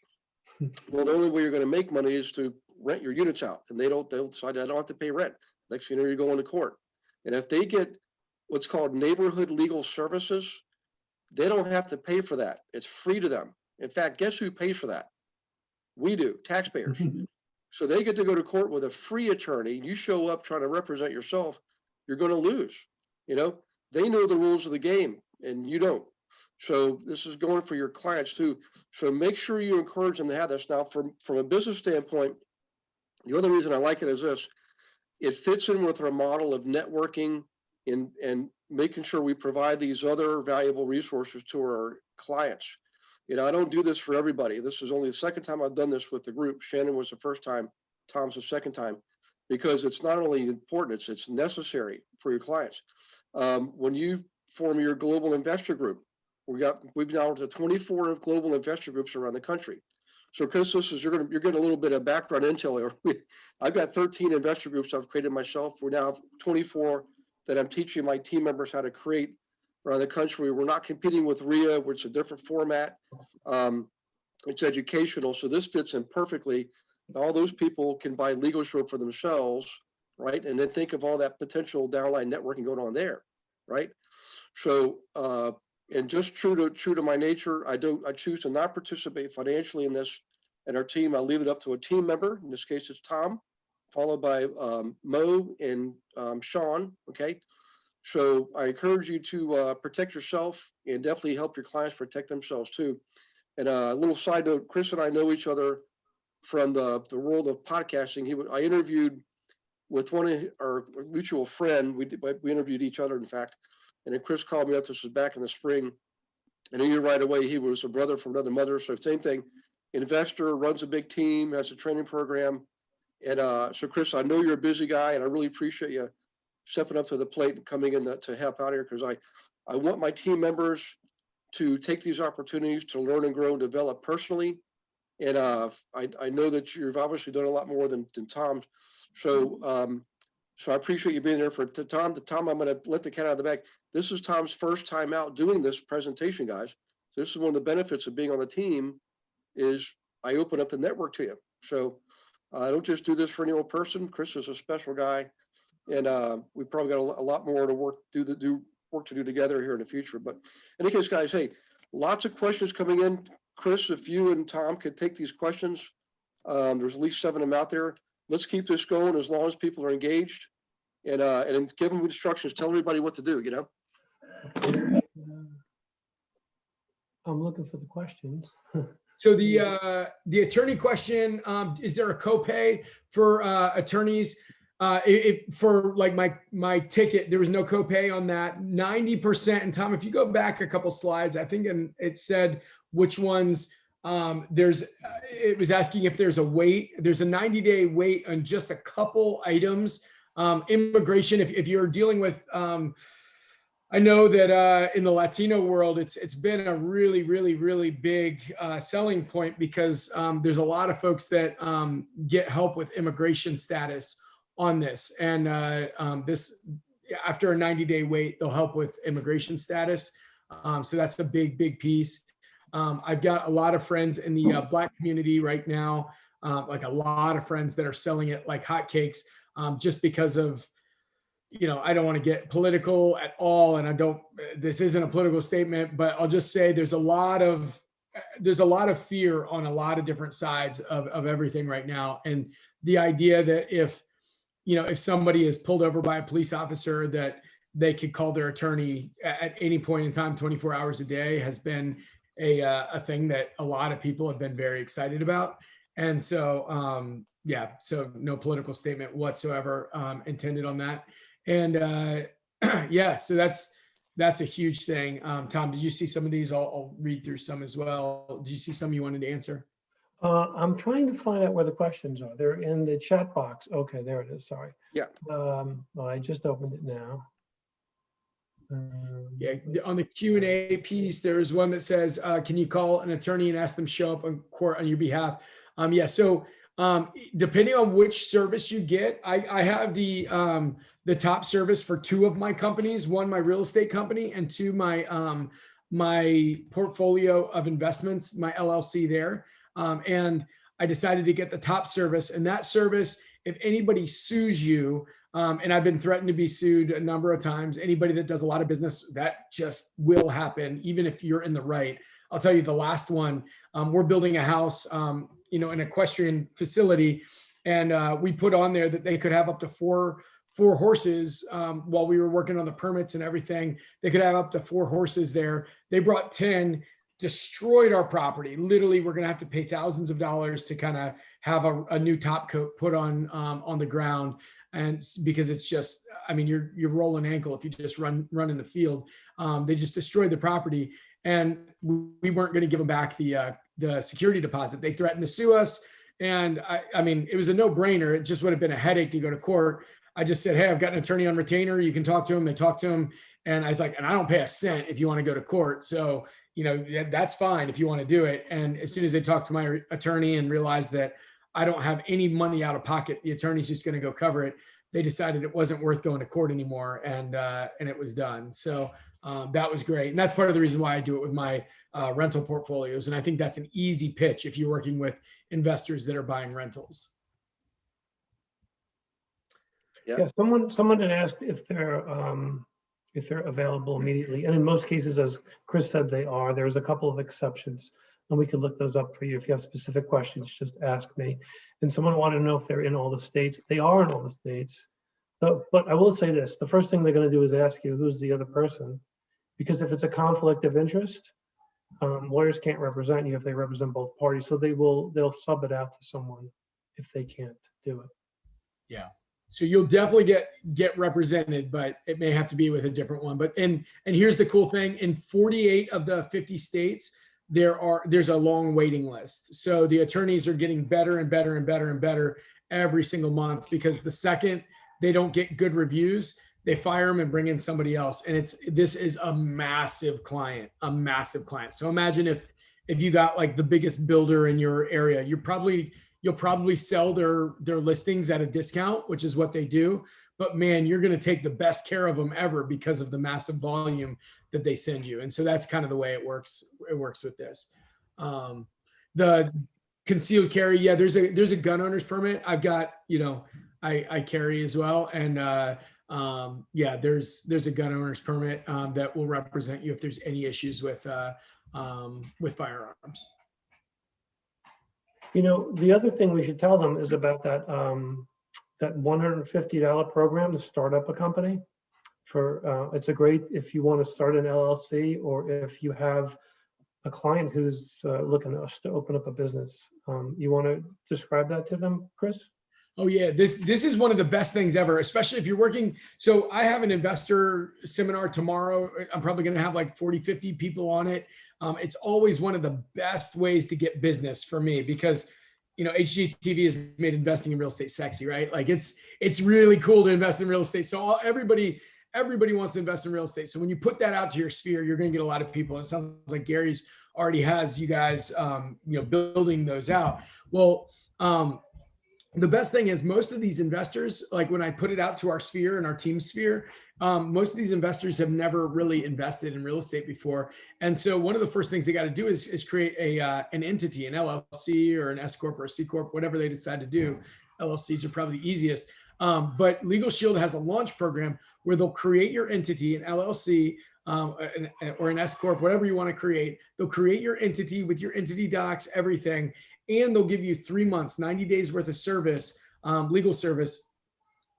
Well, the only way you're going to make money is to rent your units out, and they'll decide I don't have to pay rent. Next thing you know, you're going to court. And if they get what's called neighborhood legal services, they don't have to pay for that. It's free to them. In fact, guess who pays for that? We do, taxpayers. So they get to go to court with a free attorney. You show up trying to represent yourself, you're going to lose. They know the rules of the game, and you don't. So this is going for your clients too. So make sure you encourage them to have this. Now, from a business standpoint, the other reason I like it is this: it fits in with our model of networking and making sure we provide these other valuable resources to our clients. I don't do this for everybody. This is only the second time I've done this with the group. Shannon was the first time, Tom's the second time, because it's not only important, it's necessary for your clients. When you form your global investor group, we've now to 24 global investor groups around the country. So Chris, you're getting a little bit of background intel here. I've got 13 investor groups I've created myself. We're now 24 that I'm teaching my team members how to create around the country. We're not competing with RIA, which is a different format. It's educational, so this fits in perfectly. All those people can buy Legal Shield for themselves, right? And then think of all that potential downline networking going on there, right? So And just true to my nature, I choose to not participate financially in this. And our team, I'll leave it up to a team member. In this case, it's Tom, followed by Mo and Sean. Okay. So I encourage you to protect yourself and definitely help your clients protect themselves too. And a little side note, Chris and I know each other from the world of podcasting. I interviewed with one of our mutual friend. We interviewed each other, in fact. And then Chris called me up. This was back in the spring. And I knew right away he was a brother from another mother. So same thing, investor, runs a big team, has a training program. And so Chris, I know you're a busy guy, and I really appreciate you stepping up to the plate and coming in to help out here, because I want my team members to take these opportunities to learn and grow and develop personally. And I know that you've obviously done a lot more than Tom. So I appreciate you being there for Tom. Tom, I'm going to let the cat out of the bag. This is Tom's first time out doing this presentation, guys. So this is one of the benefits of being on the team, is I open up the network to you. So I don't just do this for any old person. Chris is a special guy, and we probably got a lot more to work to do together here in the future. But in any case, guys, hey, lots of questions coming in. Chris, if you and Tom could take these questions, there's at least 7 of them out there. Let's keep this going as long as people are engaged, and give them instructions. Tell everybody what to do. I'm looking for the questions. So the attorney question, is there a copay for attorneys? For like my ticket, there was no copay on that. 90%. And Tom, if you go back a couple slides, I think it said which ones. It was asking if there's a wait. There's a 90-day wait on just a couple items. Immigration, if you're dealing with, I know that in the Latino world, it's been a really, really, really big selling point, because there's a lot of folks that get help with immigration status on this. And this, after a 90-day wait, they'll help with immigration status. So that's a big, big piece. I've got a lot of friends in the Black community right now, like a lot of friends that are selling it like hotcakes, just because of, I don't want to get political at all. And this isn't a political statement, but I'll just say there's a lot of fear on a lot of different sides of everything right now. And the idea that if somebody is pulled over by a police officer, that they could call their attorney at any point in time, 24 hours a day, has been a thing that a lot of people have been very excited about. And so, so no political statement whatsoever intended on that. And so that's a huge thing. Tom, did you see some of these? I'll read through some as well. Did you see some you wanted to answer? I'm trying to find out where the questions are. They're in the chat box. Okay, there it is. Sorry. Yeah. I just opened it now. On the Q&A piece, there is one that says, can you call an attorney and ask them to show up in court on your behalf? So depending on which service you get, I have the top service for 2 of my companies, one, my real estate company, and 2, my portfolio of investments, my LLC there. And I decided to get the top service, and that service, if anybody sues you, and I've been threatened to be sued a number of times, anybody that does a lot of business, that just will happen, even if you're in the right. I'll tell you the last one, we're building a house, an equestrian facility. And we put on there that they could have up to four horses while we were working on the permits and everything. They could have up to 4 horses there. They brought 10, destroyed our property. Literally, we're going to have to pay thousands of dollars to kind of have a new top coat put on the ground. And because it's just, you're rolling ankle if you just run in the field. They just destroyed the property, and we weren't going to give them back the security deposit. They threatened to sue us. And it was a no-brainer. It just would have been a headache to go to court. I just said, hey, I've got an attorney on retainer. You can talk to him. They talked to him. And I was like, and I don't pay a cent if you want to go to court. So, that's fine if you want to do it. And as soon as they talked to my attorney and realized that I don't have any money out of pocket, the attorney's just going to go cover it, they decided it wasn't worth going to court anymore. And it was done. So that was great. And that's part of the reason why I do it with my rental portfolios. And I think that's an easy pitch if you're working with investors that are buying rentals. Yeah, someone had asked if they're if they're available immediately. And in most cases, as Chris said, they are. There's a couple of exceptions, and we can look those up for you. If you have specific questions, just ask me. And someone wanted to know if they're in all the states. They are in all the states. But I will say this, the first thing they're going to do is ask you, who's the other person? Because if it's a conflict of interest, lawyers can't represent you if they represent both parties. So they'll sub it out to someone if they can't do it. Yeah. So you'll definitely get represented, but it may have to be with a different one. But and here's the cool thing: in 48 of the 50 states, there's a long waiting list. So the attorneys are getting better and better and better and better every single month, because the second they don't get good reviews, they fire them and bring in somebody else. And this is a massive client. So imagine if you got like the biggest builder in your area, you'll probably sell their listings at a discount, which is what they do. But man, you're going to take the best care of them ever because of the massive volume that they send you. And so that's kind of the way it works. It works with this. The concealed carry, yeah, there's a gun owner's permit. I've got, I carry as well. And yeah, there's a gun owner's permit that will represent you if there's any issues with firearms. The other thing we should tell them is about that $150 program to start up a company. It's a great, if you want to start an LLC, or if you have a client who's looking to open up a business. You want to describe that to them, Chris? Oh yeah, this is one of the best things ever, especially if you're working. So I have an investor seminar tomorrow. I'm probably going to have like 40, 50 people on it. It's always one of the best ways to get business for me, because HGTV has made investing in real estate sexy, right? Like it's really cool to invest in real estate. So everybody wants to invest in real estate. So when you put that out to your sphere, you're going to get a lot of people. And it sounds like Gary's already has you guys, building those out. Well, the best thing is most of these investors, like when I put it out to our sphere and our team sphere, most of these investors have never really invested in real estate before. And so one of the first things they got to do is create an entity, an LLC or an S Corp or a C Corp, whatever they decide to do. LLCs are probably the easiest. But Legal Shield has a launch program where they'll create your entity, an LLC, or an S Corp, whatever you want to create. They'll create your entity with your entity docs, everything. And they'll give you 3 months, 90 days worth of service, legal service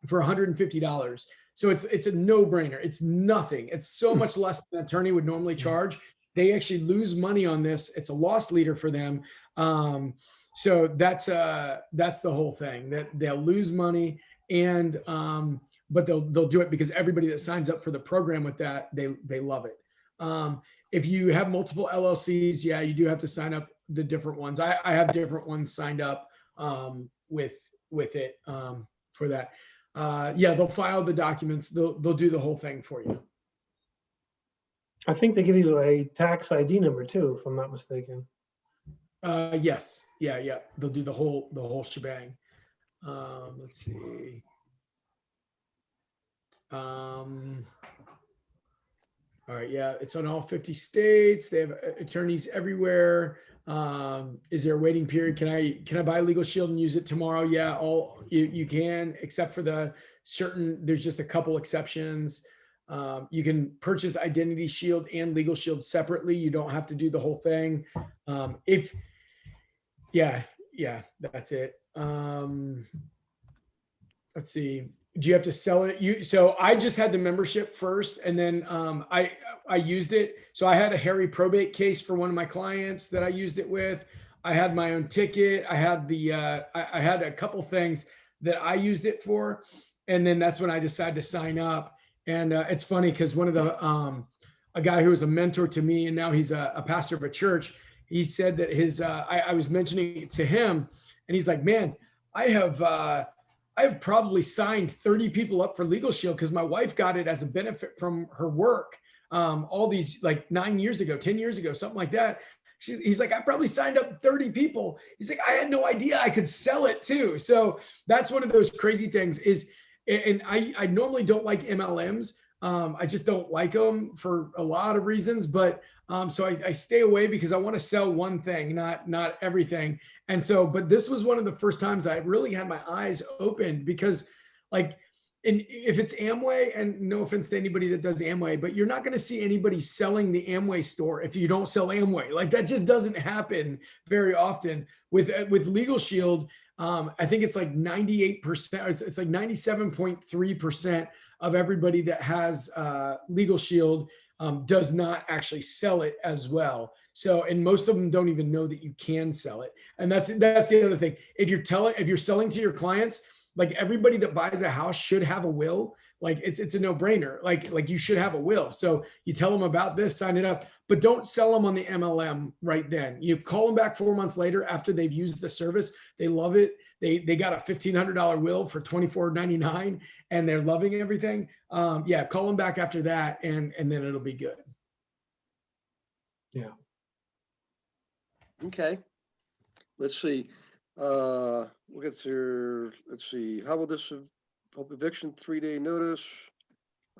for $150. So it's a no-brainer. It's nothing. It's so much less than an attorney would normally charge. They actually lose money on this. It's a loss leader for them. So that's the whole thing, that they'll lose money, and but they'll do it because everybody that signs up for the program with that, they love it. If you have multiple LLCs, yeah, you do have to sign up the different ones. I have different ones signed up with it for that. Yeah, they'll file the documents. They'll do the whole thing for you. I think they give you a tax ID number too, if I'm not mistaken. Yes. Yeah. They'll do the whole shebang. Let's see. All right. Yeah. It's on all 50 states. They have attorneys everywhere. Is there a waiting period? Can I buy Legal Shield and use it tomorrow? Yeah, you can, except for there's just a couple exceptions. You can purchase Identity Shield and Legal Shield separately. You don't have to do the whole thing. Yeah, that's it. Let's see. Do you have to sell it? So I just had the membership first, and then I used it. So I had a hairy probate case for one of my clients that I used it with. I had my own ticket. I had I had a couple things that I used it for, and then that's when I decided to sign up. And it's funny because one of a guy who was a mentor to me, and now he's a pastor of a church. He said that I was mentioning it to him, and he's like, "Man, I have probably signed 30 people up for Legal Shield because my wife got it as a benefit from her work all these like 9 years ago, 10 years ago, something like that." He's like, "I probably signed up 30 people." He's like, "I had no idea I could sell it too." So that's one of those crazy things and I normally don't like MLMs. I just don't like them for a lot of reasons, but so I stay away because I want to sell one thing, not everything. And so, but this was one of the first times I really had my eyes opened, because like and if it's Amway, and no offense to anybody that does Amway, but you're not going to see anybody selling the Amway store if you don't sell Amway. Like that just doesn't happen very often. With Legal Shield, I think it's like 98%. It's like 97.3% of everybody that has Legal Shield does not actually sell it as well. So, and most of them don't even know that you can sell it. And that's the other thing. If you're selling to your clients, like everybody that buys a house should have a will. Like it's a no brainer. Like you should have a will. So you tell them about this, sign it up, but don't sell them on the MLM right then. You call them back 4 months later after they've used the service. They love it. They got a $1,500 will for $24.99 and they're loving everything. Yeah, call them back after that and then it'll be good. Yeah. Okay. Let's see. We'll get to, let's see, how will this eviction 3-day notice?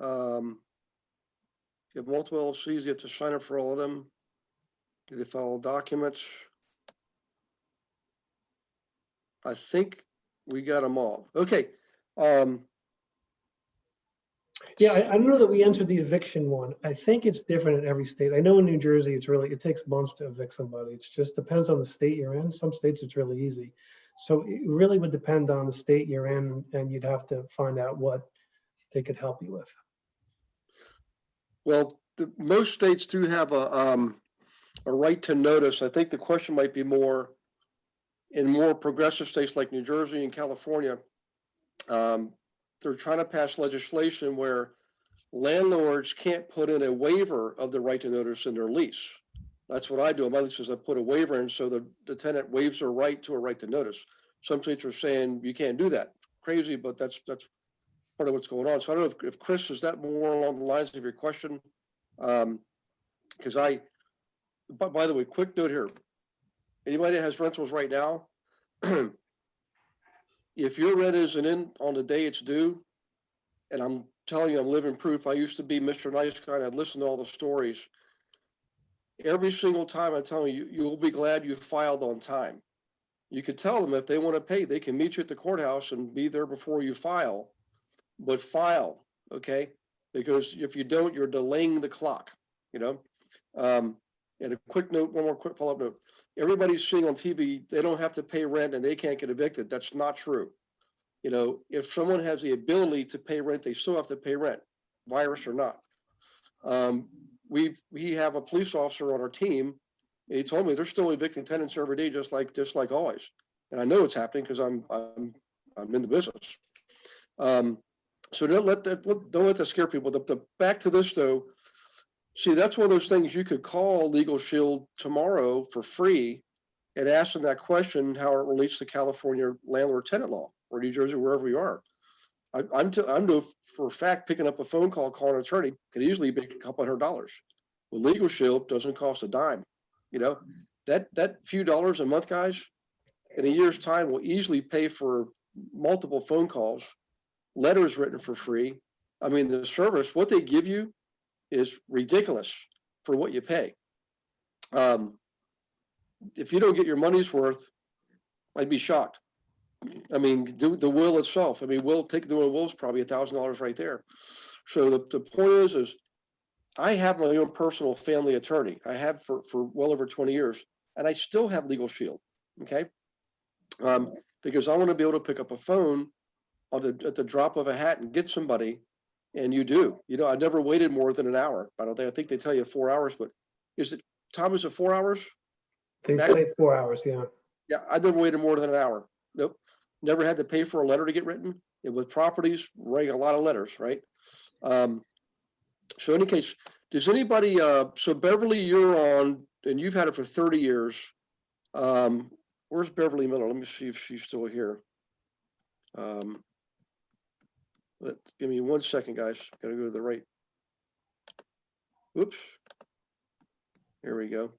You have multiple LLCs, you have to sign up for all of them. Do they file documents? I think we got them all. Okay. Yeah, I don't know that we answered the eviction one. I think it's different in every state. I know in New Jersey, it takes months to evict somebody. It's just depends on the state you're in. Some states it's really easy. So it really would depend on the state you're in, and you'd have to find out what they could help you with. Well, most states do have a right to notice. I think the question might be more in more progressive states like New Jersey and California. They're trying to pass legislation where landlords can't put in a waiver of the right to notice in their lease. That's what I do. In my leases, I put a waiver in so the tenant waives their right to a right to notice. Some states are saying you can't do that. Crazy, but that's part of what's going on. So I don't know if Chris, is that more along the lines of your question? Because by the way, quick note here. Anybody that has rentals right now, if your rent isn't in on the day it's due, and I'm telling you, I'm living proof. I used to be Mr. Nice Guy, and I'd listen to all the stories. Every single time I'm telling you, you'll be glad you filed on time. You could tell them if they want to pay, they can meet you at the courthouse and be there before you file, but file, okay? Because if you don't, you're delaying the clock, you know? And a quick note, one more quick follow-up note. Everybody's seeing on TV, they don't have to pay rent and they can't get evicted. That's not true. You know, if someone has the ability to pay rent, they still have to pay rent, virus or not. We have a police officer on our team, and he told me they're still evicting tenants every day, just like always. And I know it's happening because I'm in the business. So don't let that scare people. Back to this though. See, that's one of those things you could call Legal Shield tomorrow for free and ask them that question, how it relates to California landlord tenant law or New Jersey, wherever you are. I'm for a fact picking up a phone call, calling an attorney could easily be a couple $100. With Legal Shield, doesn't cost a dime. You know, that few dollars a month, guys, in a year's time will easily pay for multiple phone calls, letters written for free. I mean, the service, what they give you is ridiculous for what you pay. If you don't get your money's worth, I'd be shocked. I mean, the will itself, I mean, the will's probably $1,000 right there. So the point is I have my own personal family attorney. I have for well over 20 years, and I still have Legal Shield, okay? Because I want to be able to pick up a phone at the drop of a hat and get somebody. And you do. You know, I never waited more than an hour. I think they tell you 4 hours, but Tom, is it 4 hours? They say 4 hours, yeah. Yeah, I never waited more than an hour. Nope. Never had to pay for a letter to get written. And with properties, writing a lot of letters, right? So in any case, does anybody, so Beverly, you're on, and you've had it for 30 years. Where's Beverly Miller? Let me see if she's still here. Give me 1 second, guys. Gotta go to the right. Whoops. Here we go.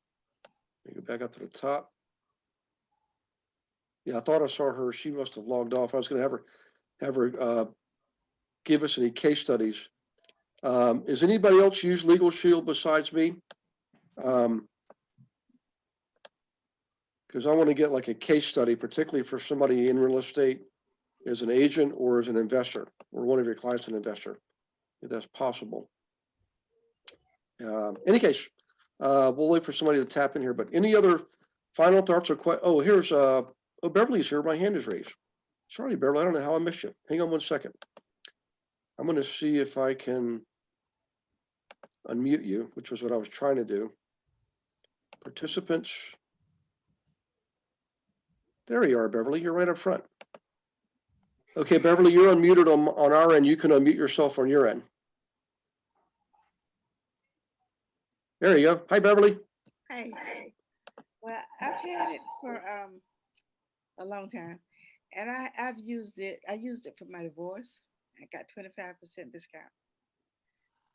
Let me go back up to the top. Yeah, I thought I saw her. She must have logged off. I was going to have her give us any case studies. Is anybody else use Legal Shield besides me? Because I want to get like a case study, particularly for somebody in real estate. as an agent or as an investor, or one of your clients an investor, if that's possible. Any case, we'll wait for somebody to tap in here, but any other final thoughts or oh, here's, oh, Beverly's here. My hand is raised. Sorry, Beverly, I don't know how I missed you. Hang on one second. I'm going to see if I can unmute you, which was what I was trying to do. Participants. There you are, Beverly. You're right up front. Okay, Beverly, you're unmuted on our end. You can unmute yourself on your end. There you go. Hi, Beverly. Hey, well, I've had it for a long time, and I've used it. I used it for my divorce. I got 25% discount,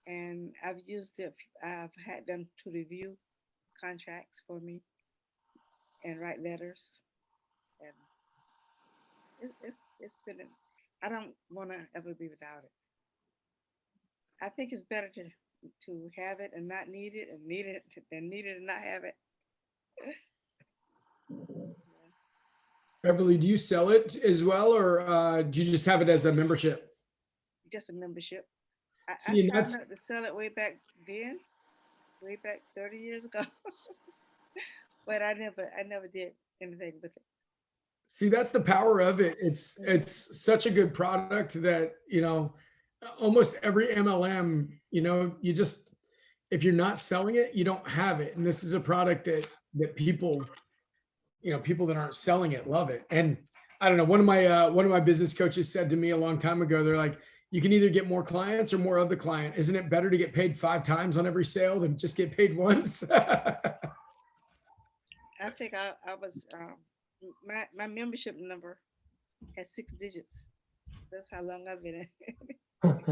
and I've used it. I've had them to review contracts for me and write letters, and it's been. I don't want to ever be without it. I think it's better to have it and not need it, and need it than need it and not have it. Beverly, do you sell it as well, or do you just have it as a membership? Just a membership. I See, and signed that's up to sell it way back then, way back 30 years ago. But I never did anything with it. see, that's the power of it. It's such a good product that, you know, almost every MLM, you know, you just, if you're not selling it, you don't have it. And this is a product that people, you know, people that aren't selling it love it. And I don't know, one of my business coaches said to me a long time ago, they're like, you can either get more clients or more of the client. Isn't it better to get paid 5 times on every sale than just get paid once? I think I was my membership number has 6 digits. That's how long I've been in.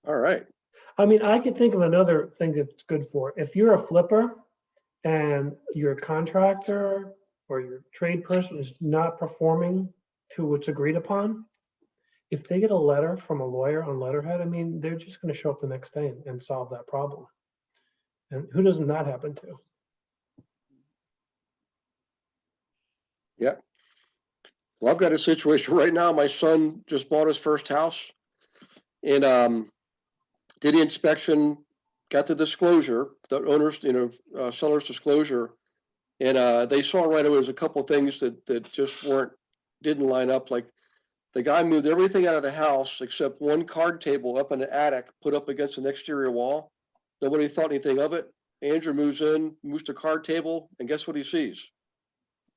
All right. I mean, I could think of another thing that's good for, if you're a flipper and your contractor or your trade person is not performing to what's agreed upon, if they get a letter from a lawyer on letterhead, I mean, they're just going to show up the next day and solve that problem. And who doesn't that happen to? Yeah. Well, I've got a situation right now. My son just bought his first house and did the inspection, got the disclosure, the owner's, seller's disclosure. And they saw right away, there's a couple of things that just didn't line up. Like the guy moved everything out of the house except one card table up in the attic, put up against an exterior wall. Nobody thought anything of it. Andrew moves the card table, and guess what he sees?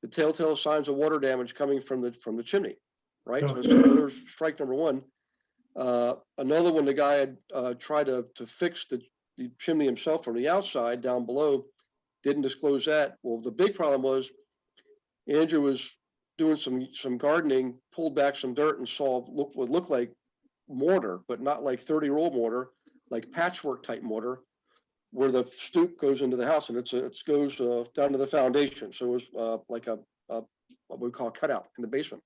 The telltale signs of water damage coming from the chimney, right? Oh. So there's strike number one. Another one, the guy had tried to fix the chimney himself from the outside down below, didn't disclose that. Well, the big problem was Andrew was doing some gardening, pulled back some dirt and saw what looked like mortar, but not like 30-year-old mortar, like patchwork type mortar, where the stoop goes into the house, and it goes down to the foundation. So it was like a what we call a cutout in the basement.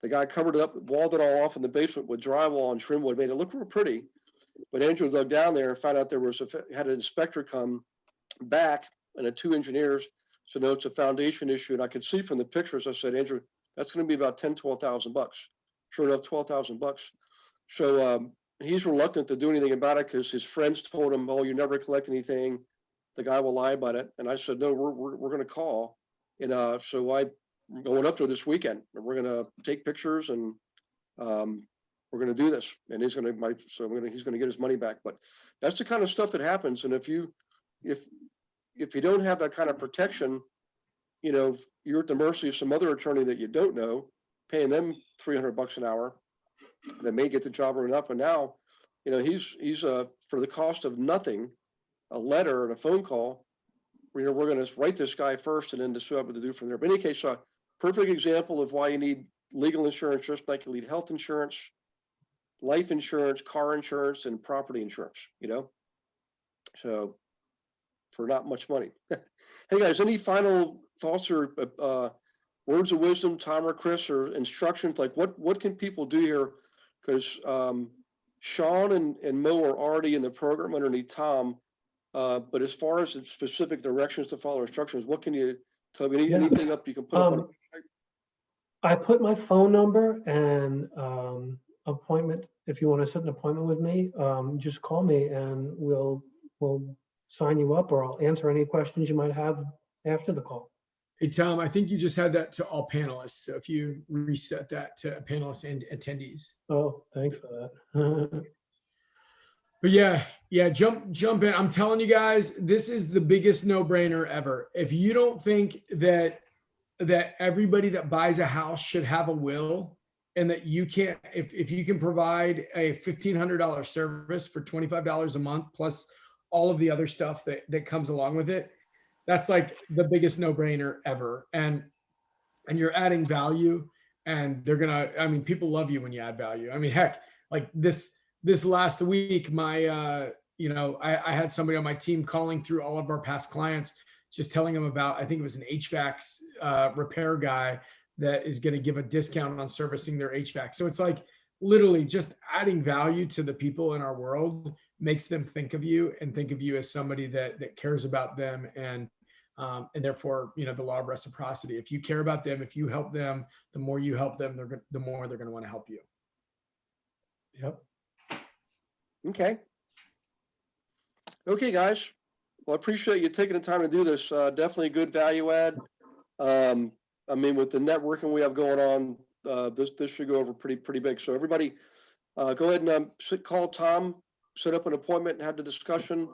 The guy covered it up, walled it all off in the basement with drywall and trim wood, made it look real pretty. But Andrew dug down there and found out had an inspector come back and 2 engineers. So no, it's a foundation issue. And I could see from the pictures, I said, Andrew, that's going to be about $10,000-12,000. Sure enough, $12,000. So he's reluctant to do anything about it because his friends told him, "Oh, you never collect anything. The guy will lie about it." And I said, "No, we're going to call." And so I'm going up there this weekend, and we're going to take pictures, and we're going to do this. And he's going to get his money back. But that's the kind of stuff that happens. And if you don't have that kind of protection, you're at the mercy of some other attorney that you don't know, paying them $300 an hour. That may get the job written up. And now, he's for the cost of nothing, a letter and a phone call, we're going to write this guy first and then decide what to do from there. But in any case, perfect example of why you need legal insurance, just like you need health insurance, life insurance, car insurance, and property insurance, so for not much money. Hey guys, any final thoughts or words of wisdom, Tom or Chris, or instructions? Like what can people do here? Because Sean and Mo are already in the program underneath Tom. But as far as the specific directions to follow, instructions, what can you tell me? Anything up you can put up on? I put my phone number and appointment. If you want to set an appointment with me, just call me and we'll sign you up, or I'll answer any questions you might have after the call. Hey, Tom, I think you just had that to all panelists. So if you reset that to panelists and attendees. Oh, thanks for that. But yeah, jump in. I'm telling you guys, this is the biggest no-brainer ever. If you don't think that everybody that buys a house should have a will, and that you can't, if you can provide a $1,500 service for $25 a month plus all of the other stuff that comes along with it, that's like the biggest no-brainer ever. And you're adding value, and they're gonna, I mean, people love you when you add value. I mean, heck, like this last week, my I had somebody on my team calling through all of our past clients, just telling them about, I think it was an HVAC repair guy that is going to give a discount on servicing their HVAC. So it's like literally just adding value to the people in our world makes them think of you, and think of you as somebody that cares about them. And therefore, the law of reciprocity. If you care about them, if you help them, the more you help them, the more they're going to want to help you. Yep. Okay. Okay, guys. Well, I appreciate you taking the time to do this. Definitely a good value add. I mean, with the networking we have going on, this should go over pretty big. So everybody, go ahead and call Tom, set up an appointment, and have the discussion,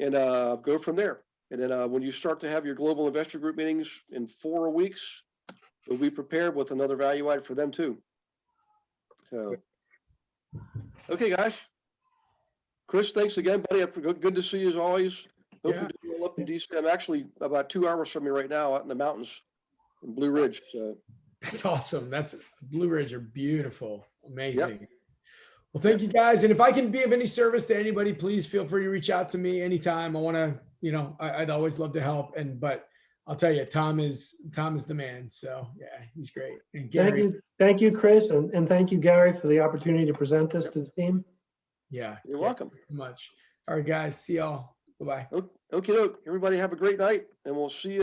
and go from there. And then when you start to have your global investor group meetings in 4 weeks, we'll be prepared with another value add for them too. So, okay, guys. Chris, thanks again, buddy. Good to see you as always. Hope you're doing well up in DC. I'm actually about 2 hours from you right now out in the mountains in Blue Ridge. So that's awesome. Blue Ridge are beautiful. Amazing. Yep. Well, thank you guys. And if I can be of any service to anybody, please feel free to reach out to me anytime. I want to, I'd always love to help. But I'll tell you, Tom is the man. So yeah, he's great. And Gary, Thank you, Chris. And thank you, Gary, for the opportunity to present this to the team. yeah. You're welcome. Thank you so much. All right, guys. See y'all. Bye-bye. Okay, everybody have a great night, and we'll see you.